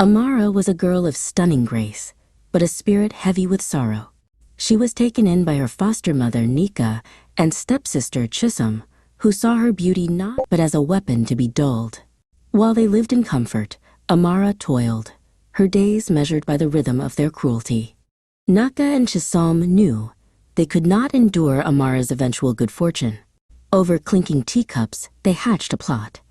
Amara was a girl of stunning grace, but a spirit heavy with sorrow. She was taken in by her foster mother, Nika, and stepsister, Chisholm, who saw her beauty not but as a weapon to be dulled. While they lived in comfort, Amara toiled, her days measured by the rhythm of their cruelty. Nika and Chisholm knew they could not endure Amara's eventual good fortune. Over clinking teacups, they hatched a plot.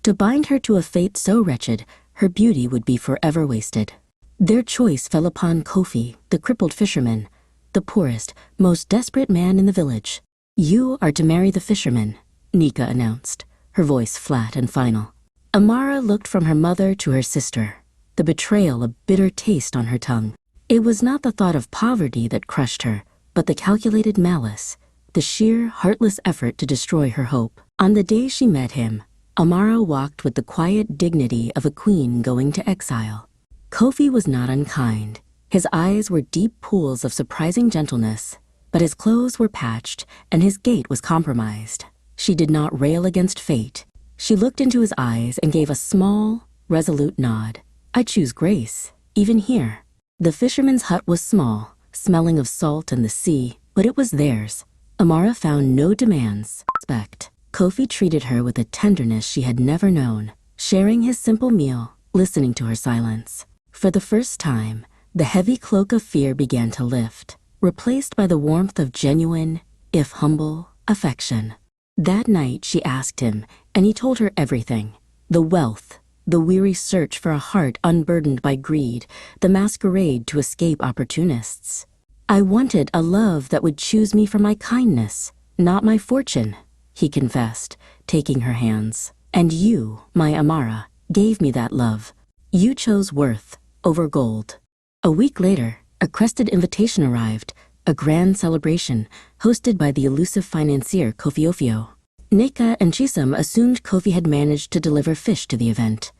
To bind her to a fate so wretched, her beauty would be forever wasted. Their choice fell upon Kofi, the crippled fisherman, the poorest, most desperate man in the village. "You are to marry the fisherman," Nika announced, her voice flat and final. Amara looked from her mother to her sister, the betrayal a bitter taste on her tongue. It was not the thought of poverty that crushed her, but the calculated malice, the sheer, heartless effort to destroy her hope. On the day she met him, Amara walked with the quiet dignity of a queen going to exile. Kofi was not unkind. His eyes were deep pools of surprising gentleness, but his clothes were patched and his gait was compromised. She did not rail against fate. She looked into his eyes and gave a small, resolute nod. "I choose grace, even here." The fisherman's hut was small, smelling of salt and the sea, but it was theirs. Amara found no demands. Respect. Kofi treated her with a tenderness she had never known, sharing his simple meal, listening to her silence. For the first time, the heavy cloak of fear began to lift, replaced by the warmth of genuine, if humble, affection. That night she asked him, and he told her everything. The wealth, the weary search for a heart unburdened by greed, the masquerade to escape opportunists. "I wanted a love that would choose me for my kindness, not my fortune," he confessed, taking her hands. "And you, my Amara, gave me that love. You chose worth over gold." A week later, a crested invitation arrived, a grand celebration hosted by the elusive financier Kofiofio. Nika and Chisholm assumed Kofi had managed to deliver fish to the event.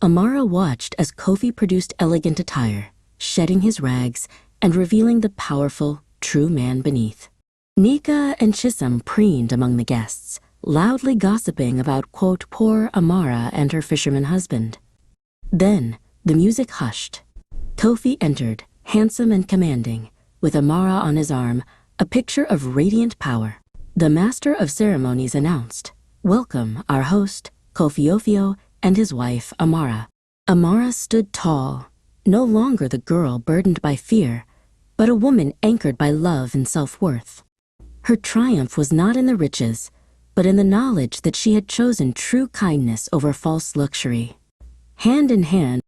Amara watched as Kofi produced elegant attire, shedding his rags and revealing the powerful, true man beneath. Nika and Chisholm preened among the guests, loudly gossiping about, quote, poor Amara and her fisherman husband. Then the music hushed. Kofi entered, handsome and commanding, with Amara on his arm, a picture of radiant power. The master of ceremonies announced, "Welcome our host, Kofiofio, and his wife, Amara." Amara stood tall, no longer the girl burdened by fear, but a woman anchored by love and self-worth. Her triumph was not in the riches, but in the knowledge that she had chosen true kindness over false luxury. Hand in hand,